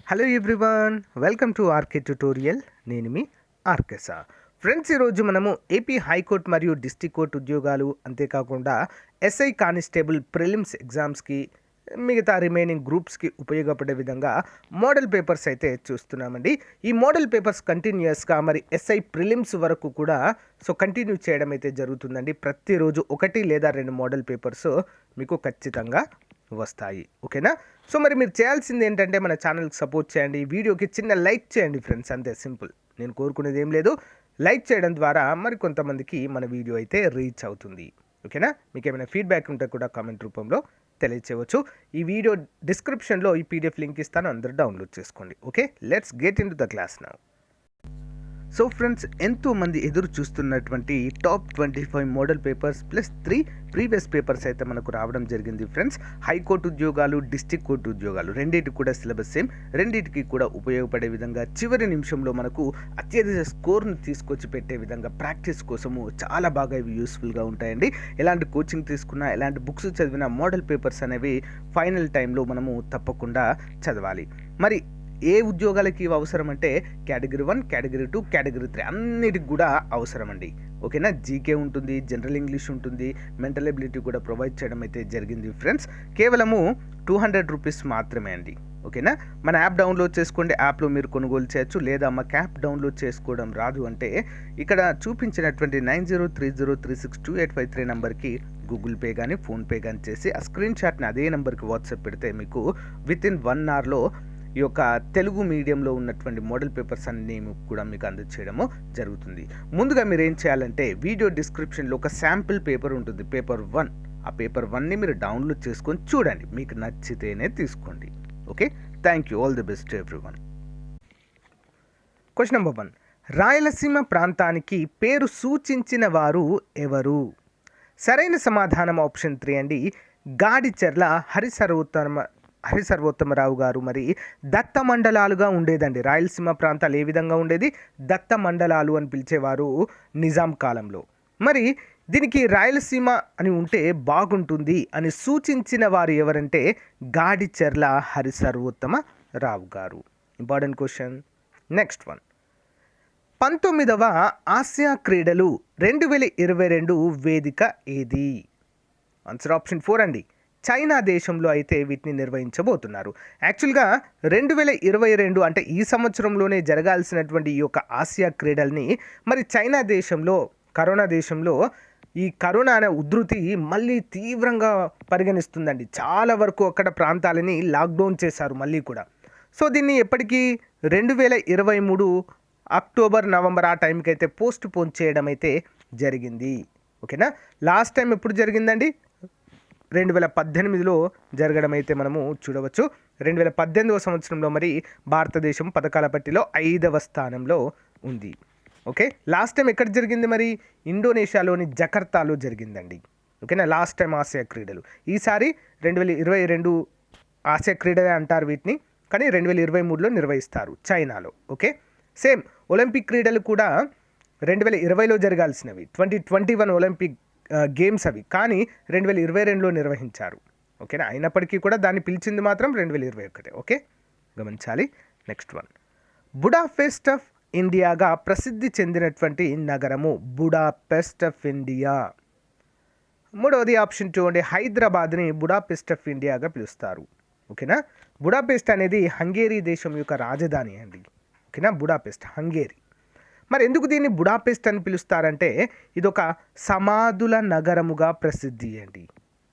Hello everyone, welcome to RK tutorial. నేను మీ RK sir. Friends, ఈరోజు మనము ఏపీ హైకోర్టు మరియు డిస్ట్రిక్ట్ కోర్టు ఉద్యోగాలు, అంతేకాకుండా ఎస్ఐ కానిస్టేబుల్ ప్రిలిమ్స్ ఎగ్జామ్స్కి, మిగతా రిమైనింగ్ గ్రూప్స్కి ఉపయోగపడే విధంగా మోడల్ పేపర్స్ అయితే చూస్తున్నామండి. ఈ మోడల్ పేపర్స్ కంటిన్యూస్గా మరి ఎస్ఐ ప్రిలిమ్స్ వరకు కూడా కంటిన్యూ చేయడం అయితే జరుగుతుందండి. ప్రతిరోజు ఒకటి లేదా రెండు మోడల్ పేపర్స్ మీకు ఖచ్చితంగా వస్తాయి. ఓకేనా? మరి మీరు చేయాల్సింది ఏంటంటే మన ఛానల్కి సపోర్ట్ చేయండి, వీడియోకి చిన్న లైక్ చేయండి ఫ్రెండ్స్, అంతే సింపుల్. నేను కోరుకునేది ఏం లేదు, లైక్ చేయడం ద్వారా మరి కొంతమందికి మన వీడియో అయితే రీచ్ అవుతుంది. ఓకేనా? మీకు ఏమైనా ఫీడ్బ్యాక్ ఉంటే కూడా కామెంట్ రూపంలో తెలియచేయవచ్చు. ఈ వీడియో డిస్క్రిప్షన్లో ఈ పీడిఎఫ్ లింక్ ఇస్తాను, అందరూ డౌన్లోడ్ చేసుకోండి. Okay, let's get in to the class now. Friends, ఎంతోమంది ఎదురు చూస్తున్నటువంటి top 25 model papers plus 3 previous papers అయితే మనకు రావడం జరిగింది ఫ్రెండ్స్. హైకోర్టు ఉద్యోగాలు, డిస్ట్రిక్ట్ కోర్టు ఉద్యోగాలు రెండింటికి కూడా సిలబస్ సేమ్, రెండింటికి కూడా ఉపయోగపడే విధంగా చివరి నిమిషంలో మనకు అత్యధిక స్కోర్ను తీసుకొచ్చి పెట్టే విధంగా ప్రాక్టీస్ కోసము చాలా బాగా ఇవి యూస్ఫుల్గా ఉంటాయండి. ఎలాంటి కోచింగ్ తీసుకున్నా, ఎలాంటి బుక్స్ చదివినా మోడల్ పేపర్స్ అనేవి ఫైనల్ టైంలో మనము తప్పకుండా చదవాలి. మరి ఏ ఉద్యోగాలకి ఇవి అవసరం అంటే కేటగిరీ 1, కేటగిరీ 2, కేటగిరీ 3 అన్నిటికి కూడా అవసరం అండి. ఓకేనా? జీకే ఉంటుంది, జనరల్ ఇంగ్లీష్ ఉంటుంది, మెంటల్ ఎబిలిటీ కూడా ప్రొవైడ్ చేయడం అయితే జరిగింది ఫ్రెండ్స్. కేవలము 200 రూపీస్ మాత్రమే అండి. ఓకేనా? మన యాప్ డౌన్లోడ్ చేసుకోండి, యాప్లో మీరు కొనుగోలు చేయొచ్చు. లేదా మాకు యాప్ డౌన్లోడ్ చేసుకోవడం రాదు అంటే ఇక్కడ చూపించినటువంటి 9030362853 నెంబర్కి గూగుల్ పే కానీ ఫోన్పే కానీ చేసి ఆ స్క్రీన్ షాట్ని అదే నెంబర్కి వాట్సాప్ పెడితే మీకు వితిన్ 1 అవర్లో ఈ యొక్క తెలుగు మీడియంలో ఉన్నటువంటి మోడల్ పేపర్స్ అన్నీ కూడా మీకు అందజేయడము జరుగుతుంది. ముందుగా మీరు ఏం చేయాలంటే వీడియో డిస్క్రిప్షన్లో ఒక శాంపిల్ పేపర్ ఉంటుంది, పేపర్ 1. ఆ పేపర్ 1ని మీరు డౌన్లోడ్ చేసుకొని చూడండి, మీకు నచ్చితేనే తీసుకోండి. Okay, thank you, all the best everyone. Question number 1, Rayalaseema ప్రాంతానికి పేరు సూచించిన వారు ఎవరు? సరైన సమాధానం ఆప్షన్ 3 అండి, గాడిచెర్ల హరిసర్వోత్తమరావు గారు. మరి దత్త మండలాలుగా ఉండేదండి రాయలసీమ ప్రాంతాలు. ఏ విధంగా ఉండేది? దత్త మండలాలు అని పిలిచేవారు నిజాం కాలంలో. మరి దీనికి రాయలసీమ అని ఉంటే బాగుంటుంది అని సూచించిన వారు ఎవరంటే గాడిచెర్ల హరిసర్వోత్తమరావు గారు. Important question. నెక్స్ట్ వన్, 19వ ఆసియా క్రీడలు 2022 వేదిక ఏది? ఆన్సర్ ఆప్షన్ 4 అండి, చైనా దేశంలో అయితే వీటిని నిర్వహించబోతున్నారు. యాక్చువల్గా 2022 అంటే ఈ సంవత్సరంలోనే జరగాల్సినటువంటి ఈ యొక్క ఆసియా క్రీడల్ని మరి చైనా దేశంలో, కరోనా దేశంలో ఈ కరోనా అనే ఉధృతి మళ్ళీ తీవ్రంగా పరిగణిస్తుందండి. చాలా వరకు అక్కడ ప్రాంతాలని లాక్డౌన్ చేశారు మళ్ళీ కూడా. దీన్ని ఎప్పటికీ 2023 అక్టోబర్, నవంబర్ ఆ టైంకి అయితే పోస్ట్ పోన్ చేయడం అయితే జరిగింది. ఓకేనా? లాస్ట్ టైం ఎప్పుడు జరిగిందండి? 2018లో జరగడం అయితే మనము చూడవచ్చు. 2018వ సంవత్సరంలో మరి భారతదేశం పథకాల పట్టిలో 5వ స్థానంలో ఉంది. ఓకే, లాస్ట్ టైం ఎక్కడ జరిగింది? మరి ఇండోనేషియాలోని జకర్తాలో జరిగిందండి. ఓకేనా? లాస్ట్ టైం ఆసియా క్రీడలు. ఈసారి 2022 ఆసియా క్రీడలే అంటారు వీటిని, కానీ 2023లో నిర్వహిస్తారు చైనాలో. ఓకే, సేమ్ ఒలింపిక్ క్రీడలు కూడా 2020లో జరగాల్సినవి, 2021 ఒలింపిక్ గేమ్స్ అవి, కానీ 2022లో నిర్వహించారు. ఓకేనా? అయినప్పటికీ కూడా దాన్ని పిలిచింది మాత్రం 2021. ఓకే, గమనించాలి. నెక్స్ట్ వన్, బుడాపెస్ట్ ఆఫ్ ఇండియాగా ప్రసిద్ధి చెందినటువంటి నగరము బుడాపెస్ట్ ఆఫ్ ఇండియా. మూడవది ఆప్షన్ 2 అండి, హైదరాబాద్ని బుడాపెస్ట్ ఆఫ్ ఇండియాగా పిలుస్తారు. ఓకేనా? బుడాపెస్ట్ అనేది హంగేరీ దేశం యొక్క రాజధాని అండి. ఓకేనా? బుడాపెస్ట్, హంగేరీ. మరి ఎందుకు దీన్ని బుడాపెస్ట్ అని పిలుస్తారంటే ఇదొక సమాధుల నగరముగా ప్రసిద్ధి అండి.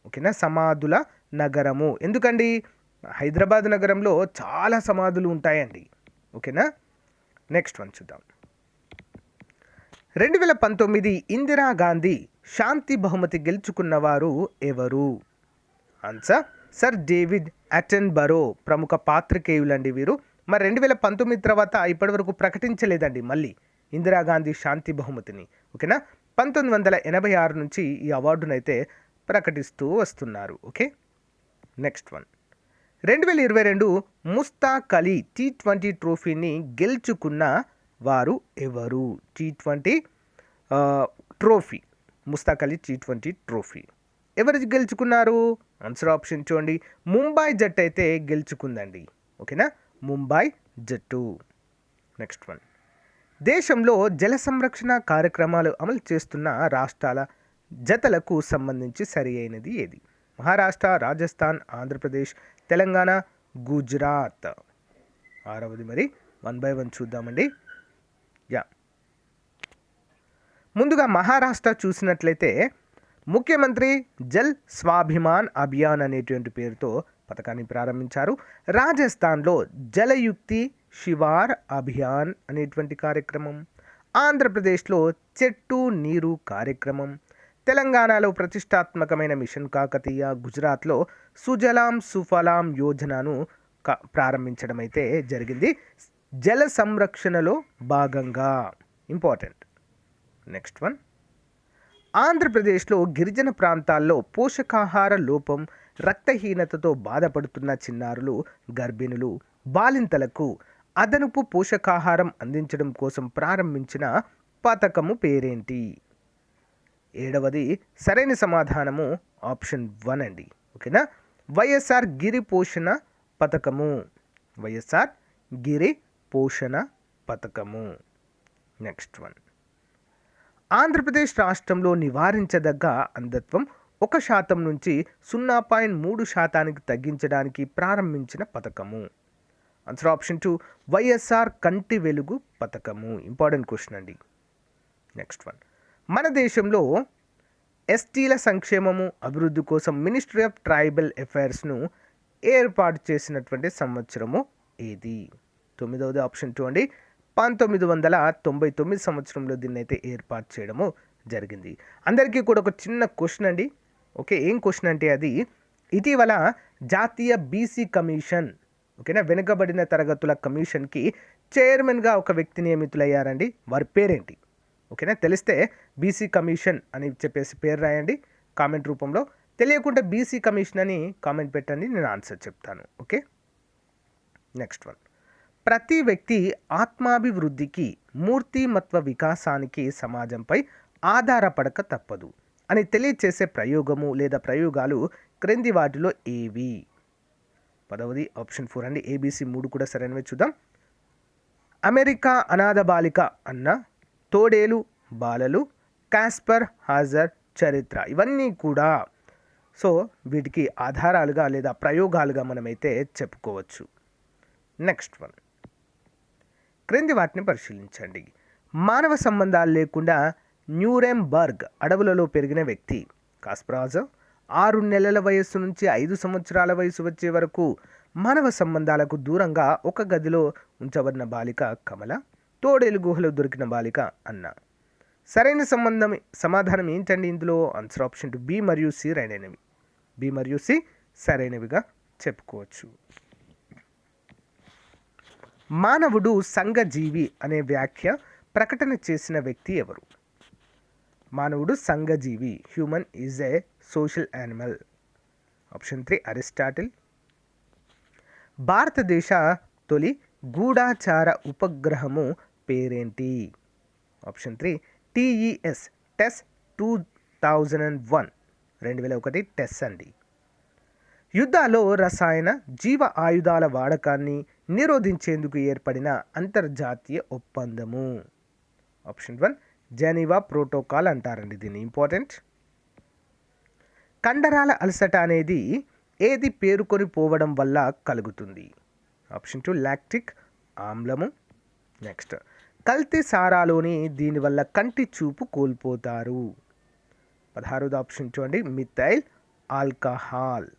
ఓకేనా? సమాధుల నగరము. ఎందుకండి? హైదరాబాద్ నగరంలో చాలా సమాధులు ఉంటాయండి. ఓకేనా? నెక్స్ట్ వన్ చూద్దాం. 2019 ఇందిరాగాంధీ శాంతి బహుమతి గెలుచుకున్నవారు ఎవరు? Answer sir David Attenborough. ప్రముఖ పాత్రికేయులండి వీరు. మరి 2019 తర్వాత ఇప్పటివరకు ప్రకటించలేదండి మళ్ళీ ఇందిరాగాంధీ శాంతి బహుమతిని. ఓకేనా? 1986 నుంచి ఈ అవార్డునైతే ప్రకటిస్తూ వస్తున్నారు. Okay, next one, 2022 Mushtaq Ali T20 ట్రోఫీని గెలుచుకున్న వారు ఎవరు? T20 trophy, Mushtaq Ali T20 trophy ఎవరు గెలుచుకున్నారు? ఆన్సర్ ఆప్షన్ చూడండి, ముంబై జట్టు అయితే గెలుచుకుందండి. ఓకేనా? ముంబై జట్టు. నెక్స్ట్ వన్, దేశంలో జల సంరక్షణ కార్యక్రమాలు అమలు చేస్తున్న రాష్ట్రాల జతలకు సంబంధించి సరి అయినది ఏది? మహారాష్ట్ర, రాజస్థాన్, ఆంధ్రప్రదేశ్, తెలంగాణ, గుజరాత్. ఆరవది మరి 1 by 1 చూద్దామండి. ముందుగా మహారాష్ట్ర చూసినట్లయితే ముఖ్యమంత్రి జల్ స్వాభిమాన్ అభియాన్ అనేటువంటి పేరుతో పథకాన్ని ప్రారంభించారు. రాజస్థాన్లో జలయుక్తి శివార్ అభియాన్ అనేటువంటి కార్యక్రమం, ఆంధ్రప్రదేశ్లో చెట్టు నీరు కార్యక్రమం, తెలంగాణలో ప్రతిష్టాత్మకమైన మిషన్ కాకతీయ, గుజరాత్లో సుజలాం సుఫలాం యోజనను ప్రారంభించడం అయితే జరిగింది జల సంరక్షణలో భాగంగా. ఇంపార్టెంట్. నెక్స్ట్ వన్, ఆంధ్రప్రదేశ్లో గిరిజన ప్రాంతాల్లో పోషకాహార లోపం, రక్తహీనతతో బాధపడుతున్న చిన్నారులు, గర్భిణులు, బాలింతలకు అదనపు పోషకాహారం అందించడం కోసం ప్రారంభించిన పథకము పేరేంటి? ఏడవది సరైన సమాధానము ఆప్షన్ 1 అండి. ఓకేనా, వైఎస్ఆర్ గిరి పోషణ పథకము. వైఎస్ఆర్ గిరి పోషణ పథకము. నెక్స్ట్ వన్, ఆంధ్రప్రదేశ్ రాష్ట్రంలో నివారించదగ్గ అంధత్వం 1% నుంచి 0.3% తగ్గించడానికి ప్రారంభించిన పథకము. ఆన్సర్ ఆప్షన్ 2 వైఎస్ఆర్ కంటి వెలుగు పథకము. ఇంపార్టెంట్ క్వశ్చన్ అండి. నెక్స్ట్ వన్, మన దేశంలో ఎస్టీల సంక్షేమము అభివృద్ధి కోసం మినిస్ట్రీ ఆఫ్ ట్రైబల్ అఫైర్స్ను ఏర్పాటు చేసినటువంటి సంవత్సరము ఏది? 9వది ఆప్షన్ 2 అండి. 1999 సంవత్సరంలో దీన్ని అయితే ఏర్పాటు చేయడము జరిగింది. అందరికీ కూడా ఒక చిన్న క్వశ్చన్ అండి. ఓకే, ఏం క్వశ్చన్ అంటే అది ఇటీవల జాతీయ బీసీ కమిషన్, ఓకేనా, వెనుకబడిన తరగతుల కమిషన్కి చైర్మన్గా ఒక వ్యక్తి నియమితులయ్యారండి. వారి పేరేంటి? ఓకేనా, తెలిస్తే బీసీ కమిషన్ అని చెప్పేసి పేరు రాయండి కామెంట్ రూపంలో. తెలియకుండా బీసీ కమిషన్ అని కామెంట్ పెట్టండి, నేను ఆన్సర్ చెప్తాను. ఓకే. నెక్స్ట్ వన్, ప్రతి వ్యక్తి ఆత్మాభివృద్ధికి, మూర్తిమత్వ వికాసానికి సమాజంపై ఆధారపడక తప్పదు అని తెలియచేసే ప్రయోగము లేదా ప్రయోగాలు క్రింది వాటిలో ఏవి? 10వది ఆప్షన్ 4 అండి. ABC 3 కూడా సరైనవి. చూద్దాం. అమెరికా అనాథ బాలిక అన్న, తోడేలు బాలలు, కాస్పర్ హాజర్ చరిత్ర, ఇవన్నీ కూడా సో వీటికి ఆధారాలుగా లేదా ప్రయోగాలుగా మనమైతే చెప్పుకోవచ్చు. నెక్స్ట్ వన్, క్రింది వాటిని పరిశీలించండి. మానవ సంబంధాలు లేకుండా న్యూరెంబర్గ్ అడవులలో పెరిగిన వ్యక్తి కాస్పరాజ్. 6 నెలల వయస్సు నుంచి 5 సంవత్సరాల వయసు వచ్చే వరకు మానవ సంబంధాలకు దూరంగా ఒక గదిలో ఉంచబడిన బాలిక కమల. తోడేలు గుహలో దొరికిన బాలిక అన్న. సరైన సమాధానం ఏంటండి ఇందులో? ఆన్సర్ ఆప్షన్ 2 B మరియు C సరైనవి. B మరియు C సరైనవిగా చెప్పుకోవచ్చు. మానవుడు సంఘజీవి అనే వ్యాఖ్య ప్రకటన చేసిన వ్యక్తి ఎవరు? మానవుడు సంఘజీవి, human is a social animal. Option 3 Aristotle. భారతదేశ తొలి గూఢాచార ఉపగ్రహము పేరేంటి? ఆప్షన్ 3 TES టెస్ట్ 2001 2001 టెస్ట్ అండి. యుద్ధాల్లో రసాయన జీవ ఆయుధాల వాడకాన్ని నిరోధించేందుకు ఏర్పడిన అంతర్జాతీయ ఒప్పందము. ఆప్షన్ 1 జెనీవా ప్రోటోకాల్ అంటారండి దీన్ని. ఇంపార్టెంట్. కండరాల అలసట అనేది ఏది పేరుకొని పోవడం వల్ల కలుగుతుంది? Option 2 lactic ఆమ్లము. నెక్స్ట్, కల్తీ సారాలోని దీనివల్ల కంటి చూపు కోల్పోతారు. 16వ ఆప్షన్ 2 అండి మిథైల్ ఆల్కహాల్.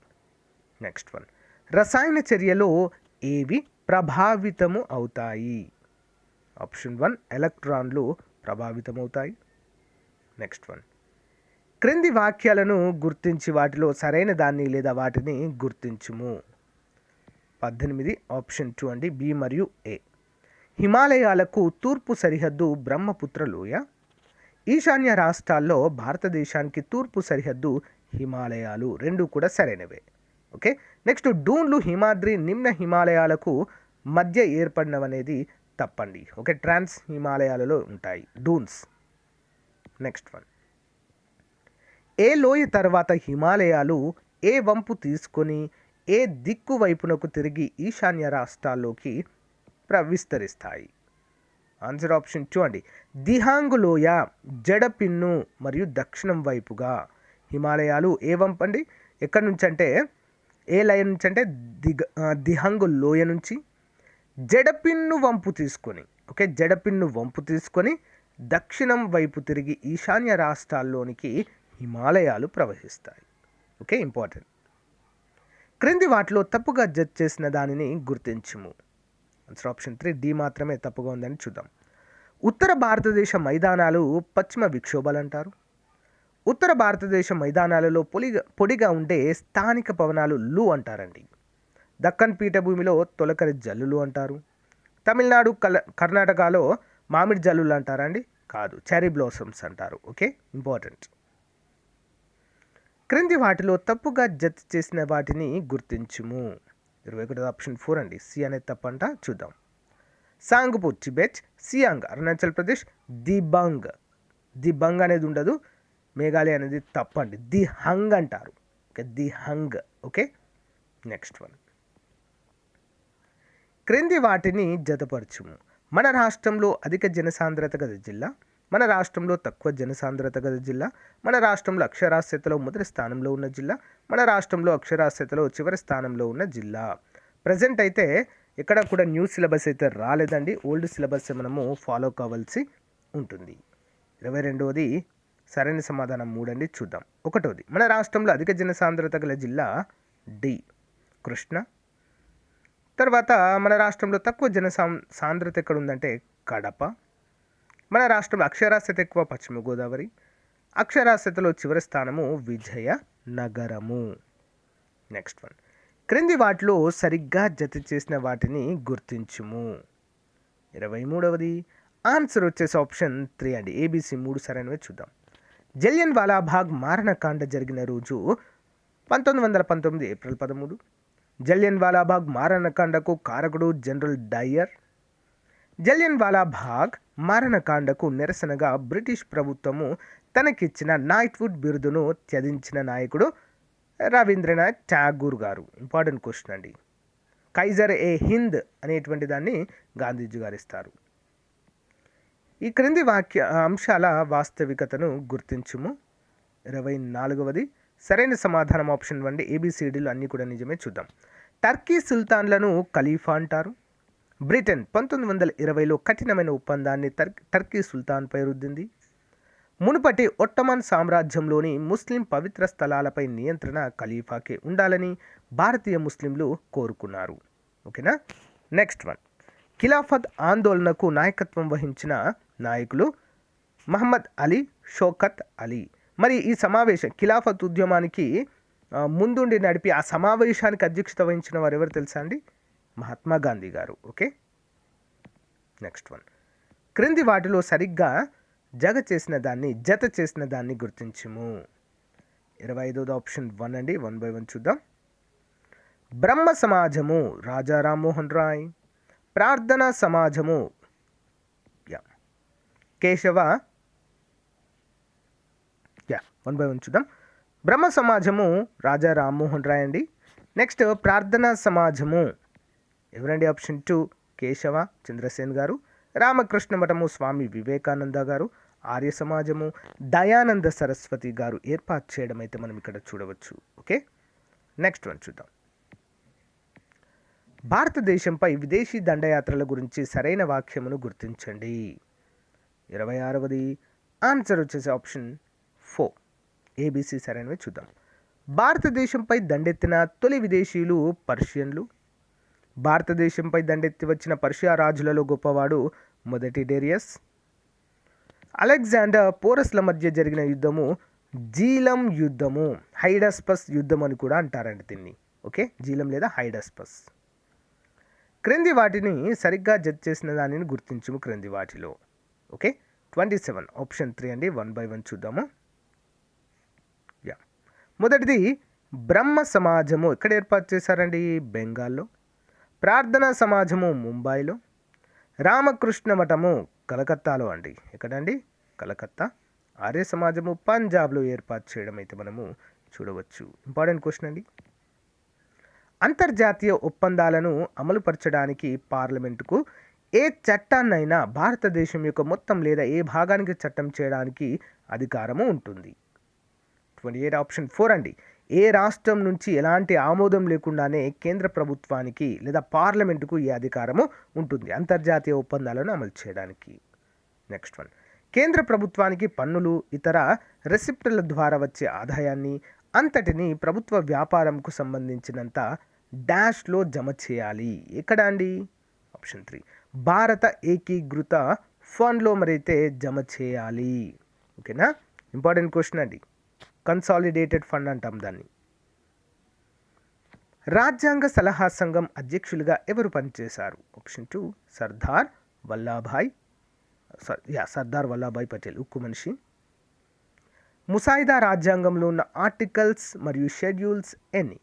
నెక్స్ట్ వన్, రసాయన చర్యలో ఏవి ప్రభావితము అవుతాయి? ఆప్షన్ 1 ఎలక్ట్రాన్లు ప్రభావితమవుతాయి. నెక్స్ట్ వన్, క్రింది వాక్యాలను గుర్తించి వాటిలో సరైన దాన్ని లేదా వాటిని గుర్తించుము. 18 ఆప్షన్ 2 అండి B మరియు A. హిమాలయాలకు తూర్పు సరిహద్దు బ్రహ్మపుత్ర లోయ. ఈశాన్య రాష్ట్రాల్లో భారతదేశానికి తూర్పు సరిహద్దు హిమాలయాలు. 2 కూడా సరైనవే. ఓకే. నెక్స్ట్, డూన్లు హిమాద్రి నిమ్న హిమాలయాలకు మధ్య ఏర్పడినవనేది తప్పండి. ఓకే, ట్రాన్స్ హిమాలయాలలో ఉంటాయి డూన్స్. నెక్స్ట్ వన్, ఏ లోయ తర్వాత హిమాలయాలు ఏ వంపు తీసుకొని ఏ దిక్కు వైపునకు తిరిగి ఈశాన్య రాష్ట్రాల్లోకి విస్తరిస్తాయి? ఆన్సర్ ఆప్షన్ 2 అండి. దిహాంగ్ లోయ, జడపిన్ను మరియు దక్షిణం వైపుగా. హిమాలయాలు ఏ వంపు అండి? ఎక్కడి నుంచి అంటే ఏ లైన్ నుంచి అంటే దిహాంగ్ లోయ నుంచి జడపిన్ను వంపు తీసుకొని, ఓకే, జడపిన్ను వంపు తీసుకొని దక్షిణం వైపు తిరిగి ఈశాన్య రాష్ట్రాల్లోనికి హిమాలయాలు ప్రవహిస్తాయి. Okay, important. క్రింది వాటిలో తప్పుగా జడ్జ్ చేసిన దానిని గుర్తించుము. ఆన్సర్ ఆప్షన్ 3 డి మాత్రమే తప్పుగా ఉందని చూద్దాం. ఉత్తర భారతదేశ మైదానాలు పశ్చిమ విక్షోభాలు అంటారు. ఉత్తర భారతదేశ మైదానాలలో పొడిగా ఉండే స్థానిక పవనాలు లు అంటారండి. దక్కన్ పీఠభూమిలో తొలకరి జల్లులు అంటారు. తమిళనాడు కర్ణాటకలో మామిడి జల్లులు అంటారండి? కాదు, చెరీ బ్లాసమ్స్ అంటారు. Okay, important. క్రింది వాటిలో తప్పుగా జడ్జ్ చేసిన వాటిని గుర్తించుము. 21 ఆప్షన్ 4 అండి. సి అనేది తప్పంట. చూద్దాం. సాంగ్పూర్ టిబెట్, సియాంగ్ అరుణాచల్ ప్రదేశ్, దిబంగ్ అనేది ఉండదు, మేఘాలయ అనేది తప్పండి. దిహంగ్ అంటారు. Okay, Dihang. Okay, next one. క్రింది వాటిని జతపరచుము. మన రాష్ట్రంలో అధిక జనసాంద్రత గల జిల్లా, మన రాష్ట్రంలో తక్కువ జనసాంద్రత గల జిల్లా, మన రాష్ట్రంలో అక్షరాస్యతలో మొదటి స్థానంలో ఉన్న జిల్లా, మన రాష్ట్రంలో అక్షరాస్యతలో చివరి స్థానంలో ఉన్న జిల్లా. ప్రజెంట్ అయితే ఎక్కడ కూడా న్యూ సిలబస్ అయితే రాలేదండి. ఓల్డ్ సిలబస్ మనము ఫాలో కావాల్సి ఉంటుంది. 22వది సరైన సమాధానం 3 అండి. చూద్దాం. 1వది, మన రాష్ట్రంలో అధిక జనసాంద్రత గల జిల్లా డి కృష్ణ. తర్వాత మన రాష్ట్రంలో తక్కువ సాంద్రత ఎక్కడ ఉందంటే కడప. మన రాష్ట్రంలో అక్షరాస్యత ఎక్కువ పశ్చిమ గోదావరి. అక్షరాస్యతలో చివరి స్థానము విజయనగరము. Next one. క్రింది వాటిలో సరిగ్గా జత చేసిన వాటిని గుర్తించుము. 23వది ఆన్సర్ వచ్చేసి ఆప్షన్ 3 అండి. ఏబిసి 3 సరైనవి. చూద్దాం. జలియన్ వాలాబాగ్ మారణకాండ జరిగిన రోజు 1919 ఏప్రిల్ 13. జలియన్ వాలాబాగ్ మారణకాండకు కారకుడు జనరల్ డయ్యర్. జలియన్ వాలాబాగ్ మారణకాండకు నిరసనగా బ్రిటిష్ ప్రభుత్వము తనకిచ్చిన నైట్వుడ్ బిరుదును త్యజించిన నాయకుడు రవీంద్రనాథ్ ఠాగూర్ గారు. ఇంపార్టెంట్ క్వశ్చన్ అండి. కైజర్ ఏ హింద్ అనేటువంటి దాన్ని గాంధీజీ గారు ఇస్తారు. ఈ క్రింది అంశాల వాస్తవికతను గుర్తించుము. 24వది సరైన సమాధానం ఆప్షన్ 1. ఏబిసిడీలు అన్నీ కూడా నిజమే. చూద్దాం. టర్కీ సుల్తాన్లను ఖలీఫా అంటారు. బ్రిటన్ 1920లో కఠినమైన ఒప్పందాన్ని టర్కీ సుల్తాన్పై రుద్దింది. మునుపటి ఒట్టమన్ సామ్రాజ్యంలోని ముస్లిం పవిత్ర స్థలాలపై నియంత్రణ ఖలీఫాకే ఉండాలని భారతీయ ముస్లింలు కోరుకున్నారు. ఓకేనా. Next one. ఖిలాఫత్ ఆందోళనకు నాయకత్వం వహించిన నాయకులు మహమ్మద్ అలీ, షౌకత్ అలీ. మరి ఈ సమావేశం ఖిలాఫత్ ఉద్యమానికి ముందుండి నడిపి ఆ సమావేశానికి అధ్యక్షత వహించిన వారు ఎవరు తెలుసా అండి? మహాత్మా గాంధీ గారు. Okay, next one. క్రింది వాటిలో సరిగ్గా జత చేసిన దాన్ని గుర్తించుము. 25వది ఆప్షన్ 1 అండి. 1 by 1 చూద్దాం. బ్రహ్మ సమాజము రాజా రామ్మోహన్ రాయ్. ప్రార్థనా సమాజము కేశవ 1 by 1 చూద్దాం. బ్రహ్మ సమాజము రాజా రామ్మోహన్ రాయ్ అండి. నెక్స్ట్ ప్రార్థనా సమాజము ఎవరండి? ఆప్షన్ 2 కేశవ చంద్రసేన్ గారు. రామకృష్ణ మఠము స్వామి వివేకానంద గారు. ఆర్య సమాజము దయానంద సరస్వతి గారు ఏర్పాటు చేయడం అయితే మనం ఇక్కడ చూడవచ్చు. ఓకే, నెక్స్ట్ వన్ చూద్దాం. భారతదేశంపై విదేశీ దండయాత్రల గురించి సరైన వాక్యమును గుర్తించండి. 26వది ఆన్సర్ వచ్చేసి ఆప్షన్ 4. ఏబిసి సరైనవి. చూద్దాం. భారతదేశంపై దండెత్తిన తొలి విదేశీయులు పర్షియన్లు. భారతదేశంపై దండెత్తి వచ్చిన పర్షియా రాజులలో గొప్పవాడు మొదటి డేరియస్. అలెగ్జాండర్ పోరస్ల మధ్య జరిగిన యుద్ధము జీలం యుద్ధము, హైడస్పస్ యుద్ధం అని కూడా అంటారండి దీన్ని. ఓకే, జీలం లేదా హైడస్పస్. క్రింది వాటిని సరిగ్గా జడ్జ్ చేసిన దానిని గుర్తించుము. క్రింది వాటిలో. ఓకే, 27 ఆప్షన్ 3 అండి. 1 by 1 చూద్దాము. మొదటిది బ్రహ్మ సమాజము ఎక్కడ ఏర్పాటు చేశారండి? బెంగాల్లో. ప్రార్థనా సమాజము ముంబైలో. రామకృష్ణ మఠము కలకత్తాలో అండి. ఎక్కడండి? కలకత్తా. ఆర్య సమాజము పంజాబ్లో ఏర్పాటు చేయడం అయితే మనము చూడవచ్చు. ఇంపార్టెంట్ క్వశ్చన్ అండి. అంతర్జాతీయ ఒప్పందాలను అమలుపరచడానికి పార్లమెంటుకు ఏ చట్టాన్నైనా భారతదేశం యొక్క మొత్తం లేదా ఏ భాగానికి చట్టం చేయడానికి అధికారము ఉంటుంది. 28 ఆప్షన్ 4 అండి. ఏ రాష్ట్రం నుంచి ఎలాంటి ఆమోదం లేకుండానే కేంద్ర ప్రభుత్వానికి లేదా పార్లమెంటుకు ఈ అధికారము ఉంటుంది అంతర్జాతీయ ఒప్పందాలను అమలు చేయడానికి. నెక్స్ట్ వన్, కేంద్ర ప్రభుత్వానికి పన్నులు ఇతర రెసిప్టుల ద్వారా వచ్చే ఆదాయాన్ని అంతటిని ప్రభుత్వ వ్యాపారంకు సంబంధించినంత డాష్లో జమ చేయాలి. ఎక్కడ అండి? ఆప్షన్ 3, భారత ఏకీకృత ఫండ్లో మరైతే జమ చేయాలి. ఓకేనా, ఇంపార్టెంట్ క్వశ్చన్ అండి. కన్సాలిడేటెడ్ ఫండ్ అంటాం దాన్ని. రాజ్యాంగ సలహా సంఘం అధ్యక్షులుగా ఎవరు పనిచేశారు? ఆప్షన్ 2, సర్దార్ వల్లభాయ్ పటేల్, ఉక్కు మనిషి. ముసాయిదా రాజ్యాంగంలో ఉన్న ఆర్టికల్స్ మరియు షెడ్యూల్స్ ఎన్ని?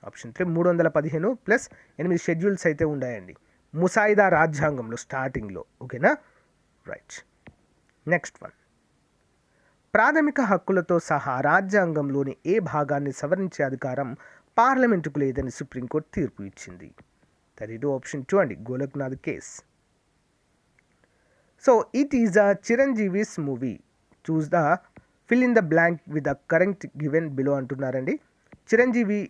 ఆప్షన్ 3, 315 ప్లస్ 8 షెడ్యూల్స్ అయితే ఉన్నాయండి ముసాయిదా రాజ్యాంగంలో స్టార్టింగ్లో. ఓకేనా, రైట్. నెక్స్ట్ వన్, ప్రాథమిక హక్కులతో సహా రాజ్యాంగంలోని ఏ భాగాన్ని సవరించే అధికారం పార్లమెంటుకు లేదని సుప్రీంకోర్టు తీర్పు ఇచ్చింది? 32 ఆప్షన్ 2 అండి, Golaknath case. So it is a Chiranjeevi's movie, choose the fill in the blank with the current given below అంటున్నారండి. Chiranjeevi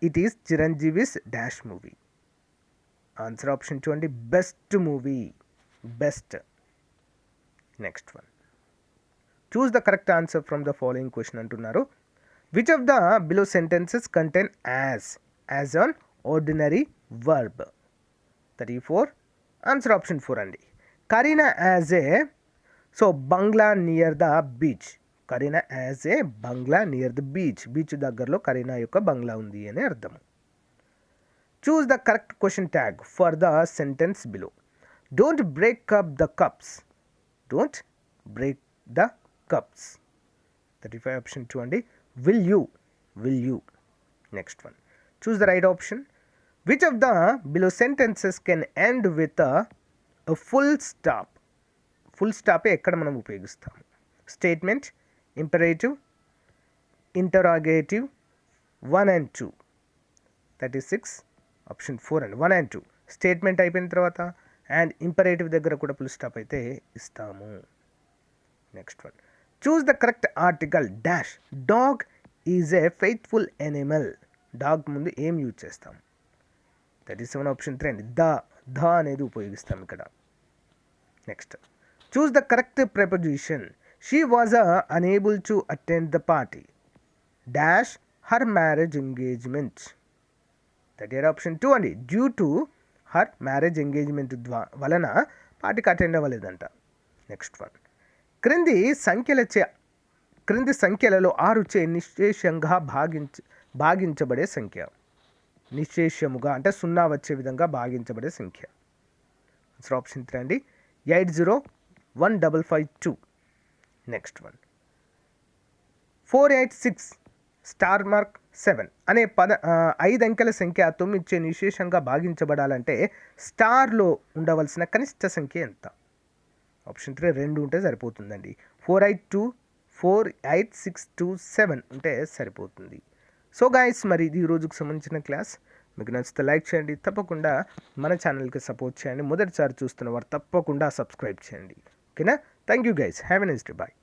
it is Chiranjeevi's dash movie. Answer option 2 అండి, best movie, best. Next one, choose the correct answer from the following question అంటున్నారు. Which of the below sentences contain as an ordinary verb? 34 answer option 4 అండి. Kareena as a, so bungalow near the beach, Kareena as a bungalow near the beach, beach దగ్గరలో Kareena యొక్క bungalow ఉంది అని అర్థం. Choose the correct question tag for the sentence below. Don't break up the cups, don't break the cups. 35 option 2 అండి, will you. Next one, choose the right option. Which of the below sentences can end with a full stop? Full stop ఎక్కడ మనం ఉపయోగిస్తాము? Statement, imperative, interrogative, 1 and 2. 36 option 4 అండి, 1 and 2. Statement అయిపోయిన తర్వాత and imperative దగ్గర కూడా full stop అయితే ఇస్తాము. Next one, choose the correct article dash dog is a faithful Animal. Dog ముందు ఏం యూజ్ చేస్తాం? 37 ఆప్షన్ 3 అండి, ద అనేది ఉపయోగిస్తాం ఇక్కడ. Next, choose the correct preposition. She was unable to attend the party dash her marriage engagement. 38 option 2 అండి, due to her marriage engagement వలన పార్టీకి అటెండ్ అవ్వలేదంట. నెక్స్ట్ వన్, క్రింది సంఖ్యలలో 6 చే నిశ్శేషంగా భాగించబడే సంఖ్య. నిశ్శేషముగా అంటే 0 వచ్చే విధంగా భాగించబడే సంఖ్య. ఆన్సర్ ఆప్షన్ 3 అండి, 801552. నెక్స్ట్ వన్, 486 స్టార్ మార్క్ 7 అనే 5 అంకెల సంఖ్య 9 చే నిశ్శేషంగా భాగించబడాలంటే స్టార్లో ఉండవలసిన కనిష్ట సంఖ్య ఎంత? ఆప్షన్ 3 2 ఉంటే సరిపోతుందండి. 48627 ఉంటే సరిపోతుంది. సో గైస్, మరి ఇది ఈ రోజుకు సంబంధించిన క్లాస్. మీకు నచ్చితే లైక్ చేయండి, తప్పకుండా మన ఛానల్కి సపోర్ట్ చేయండి. మొదటిసారి చూస్తున్న వారు తప్పకుండా సబ్స్క్రైబ్ చేయండి. ఓకేనా, thank you guys, have a nice day, bye.